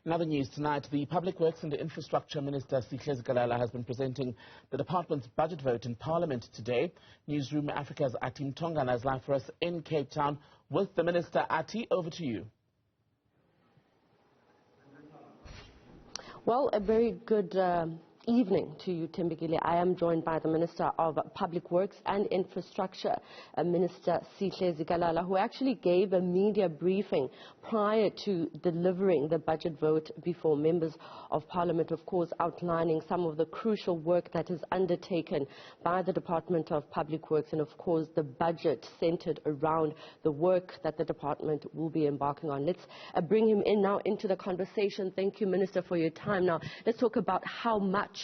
In other news tonight, the Public Works and Infrastructure Minister Sihle Zikalala has been presenting the department's budget vote in Parliament today. Newzroom Afrika's Athi Mtongana is live for us in Cape Town with the Minister. Athi, over to you. Well, a very good evening to you, Tembekile. I am joined by the Minister of Public Works and Infrastructure, Minister Sihle Zikalala, who actually gave a media briefing prior to delivering the budget vote before members of Parliament, of course, outlining some of the crucial work that is undertaken by the Department of Public Works and, of course, the budget centered around the work that the department will be embarking on. Let's bring him in now into the conversation. Thank you, Minister, for your time. Now, let's talk about how much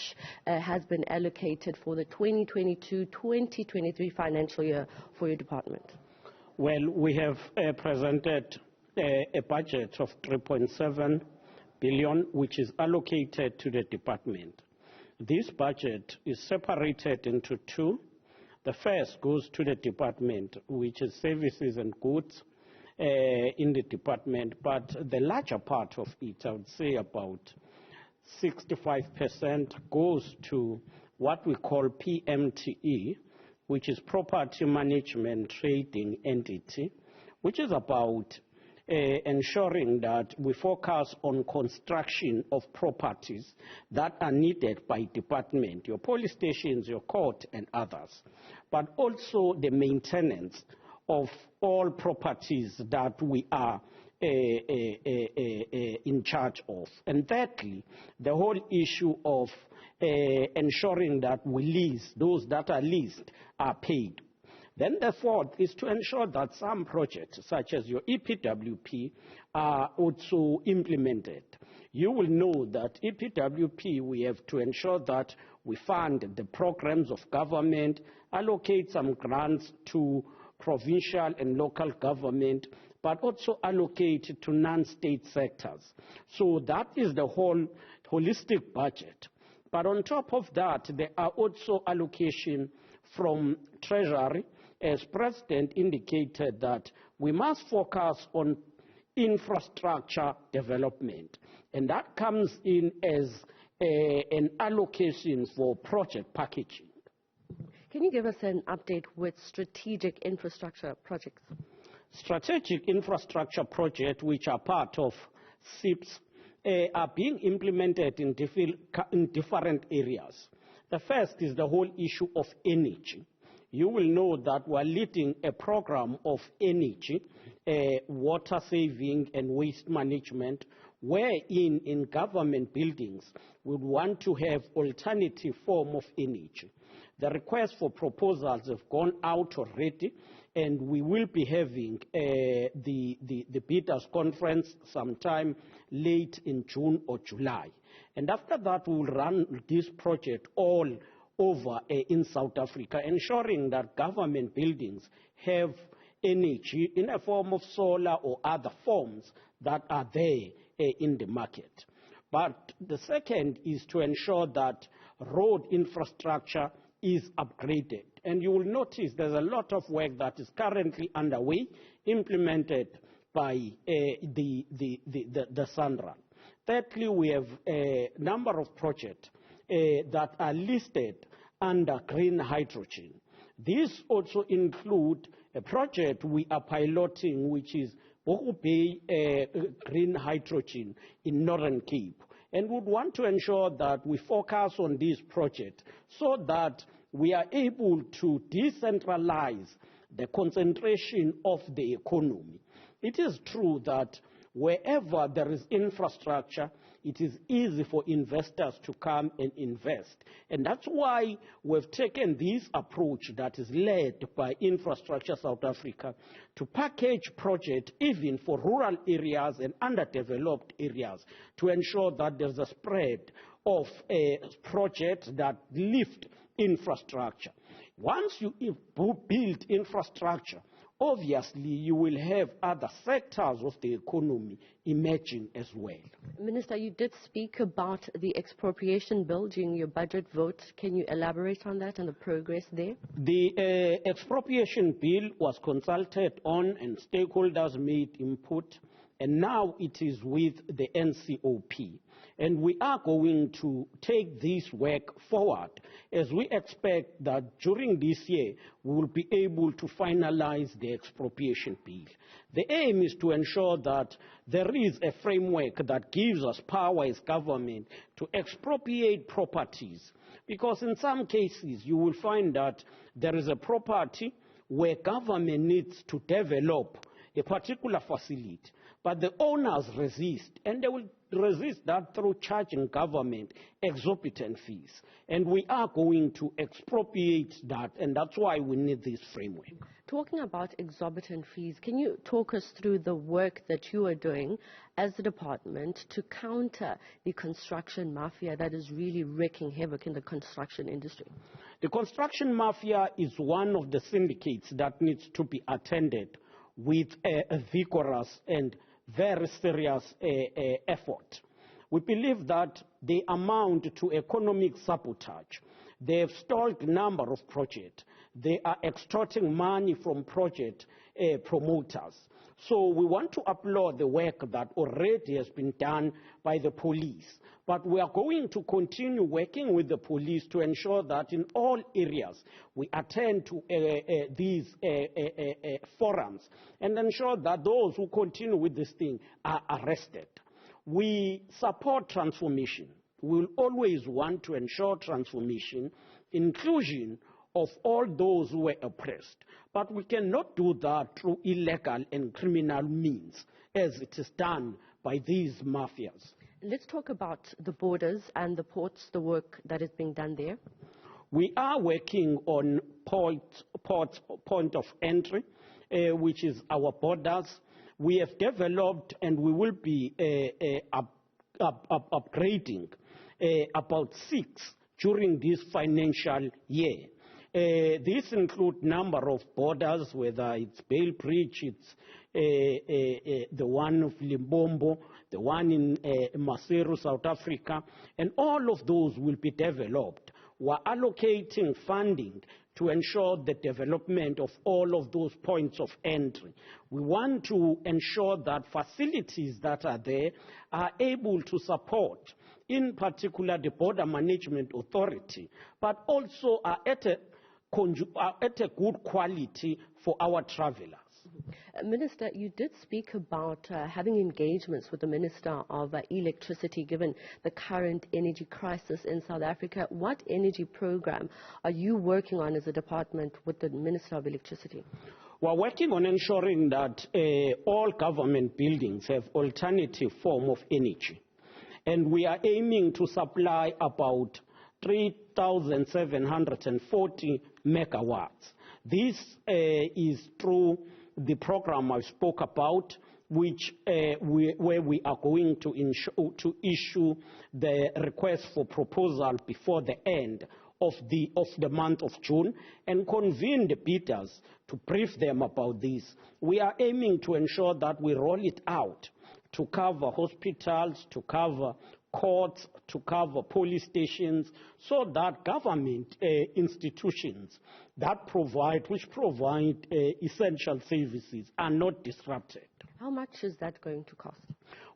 has been allocated for the 2022-2023 financial year for your department. Well, we have presented a budget of 3.7 billion, which is allocated to the department. This budget is separated into two. The first goes to the department, which is services and goods in the department, but the larger part of it, I would say about 65% goes to what we call PMTE, which is Property Management Trading Entity, which is about ensuring that we focus on construction of properties that are needed by department, your police stations, your court, and others, but also the maintenance of all properties that we are in charge of. And thirdly, the whole issue of ensuring that we lease, those that are leased are paid. Then the fourth is to ensure that some projects, such as your EPWP, are also implemented. You will know that EPWP, we have to ensure that we fund the programs of government, allocate some grants to provincial and local government, but also allocate to non-state sectors. So that is the whole holistic budget. But on top of that, there are also allocation from Treasury, as President indicated that we must focus on infrastructure development. And that comes in as an allocation for project packaging. Can you give us an update with strategic infrastructure projects? Strategic infrastructure projects, which are part of SIPs, are being implemented in different areas. The first is the whole issue of energy. You will know that we're leading a program of energy, water saving and waste management, wherein in government buildings we want to have alternative form of energy. The request for proposals have gone out already, and we will be having the bidders conference sometime late in June or July. And after that, we will run this project all over in South Africa, ensuring that government buildings have energy in a form of solar or other forms that are there in the market. But the second is to ensure that road infrastructure is upgraded. And you will notice there's a lot of work that is currently underway, implemented by the SANRA. Thirdly, we have a number of projects that are listed under green hydrogen. These also include a project we are piloting, which is Bogu Bay green hydrogen in Northern Cape. And we would want to ensure that we focus on this project so that we are able to decentralize the concentration of the economy. It is true that wherever there is infrastructure, it is easy for investors to come and invest. And that's why we've taken this approach that is led by Infrastructure South Africa to package projects even for rural areas and underdeveloped areas to ensure that there's a spread of projects that lift infrastructure. Once you build infrastructure, obviously you will have other sectors of the economy emerging as well. Minister, you did speak about the Expropriation Bill during your budget vote. Can you elaborate on that and the progress there? The Expropriation Bill was consulted on and stakeholders made input, and now it is with the NCOP. And we are going to take this work forward as we expect that during this year we will be able to finalize the Expropriation Bill. The aim is to ensure that there is a framework that gives us power as government to expropriate properties, because in some cases you will find that there is a property where government needs to develop a particular facility, but the owners resist, and they will resist that through charging government exorbitant fees. And we are going to expropriate that, and that's why we need this framework. Talking about exorbitant fees, can you talk us through the work that you are doing as a department to counter the construction mafia that is really wreaking havoc in the construction industry? The construction mafia is one of the syndicates that needs to be attended with a vigorous and very serious effort. We believe that they amount to economic sabotage. They have stalled a number of projects. They are extorting money from project promoters. So we want to applaud the work that already has been done by the police. But we are going to continue working with the police to ensure that in all areas we attend to these forums and ensure that those who continue with this thing are arrested. We support transformation. We will always want to ensure transformation, inclusion of all those who were oppressed. But we cannot do that through illegal and criminal means, as it is done by these mafias. Let's talk about the borders and the ports, the work that is being done there. We are working on point of entry, which is our borders. We have developed and we will be upgrading about 6 during this financial year. These include number of borders, whether it's Bale Bridge, it's the one of Limbombo, the one in Maseru, South Africa, and all of those will be developed. We're allocating funding to ensure the development of all of those points of entry. We want to ensure that facilities that are there are able to support, in particular, the Border Management Authority, but also are at a good quality for our travelers. Minister, you did speak about having engagements with the Minister of Electricity given the current energy crisis in South Africa. What energy program are you working on as a department with the Minister of Electricity? We're working on ensuring that all government buildings have alternative form of energy. And we are aiming to supply about 3,740 megawatts. This is through the program I spoke about, which where we are going to issue the request for proposal before the end of the month of June and convene the bidders to brief them about this. We are aiming to ensure that we roll it out to cover hospitals, to cover courts, to cover police stations, so that government institutions that provide essential services are not disrupted. How much is that going to cost?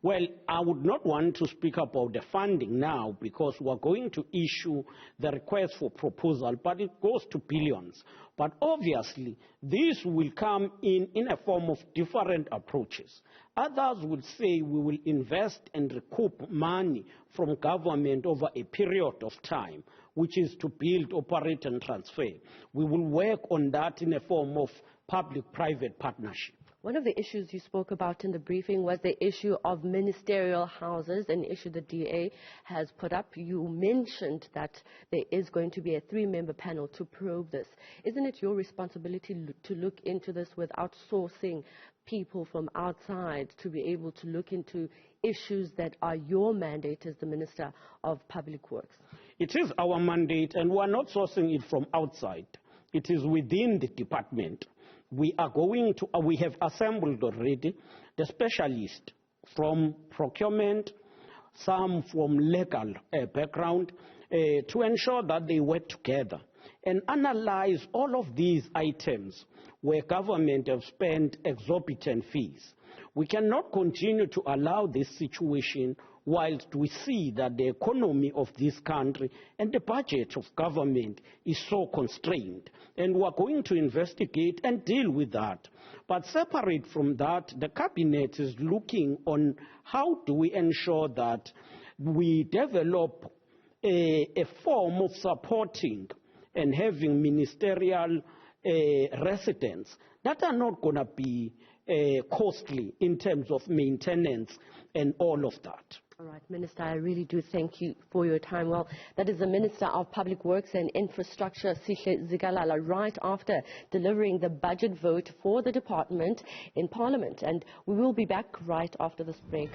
Well, I would not want to speak about the funding now because we're going to issue the request for proposal, but it goes to billions. But obviously, this will come in a form of different approaches. Others will say we will invest and recoup money from government over a period of time, which is to build, operate, and transfer. We will work on that in a form of public-private partnership. One of the issues you spoke about in the briefing was the issue of ministerial houses, an issue the DA has put up. You mentioned that there is going to be a 3-member panel to probe this. Isn't it your responsibility to look into this with outsourcing people from outside to be able to look into issues that are your mandate as the Minister of Public Works? It is our mandate, and we are not sourcing it from outside. It is within the department. We have assembled already the specialists from procurement, some from legal background, to ensure that they work together. and analyze all of these items where government have spent exorbitant fees. We cannot continue to allow this situation whilst we see that the economy of this country and the budget of government is so constrained. And we are going to investigate and deal with that. But separate from that, the cabinet is looking on how do we ensure that we develop a form of supporting and having ministerial residents that are not going to be costly in terms of maintenance and all of that. All right, Minister, I really do thank you for your time. Well, that is the Minister of Public Works and Infrastructure, Sihle Zikalala, right after delivering the budget vote for the department in Parliament. And we will be back right after this break.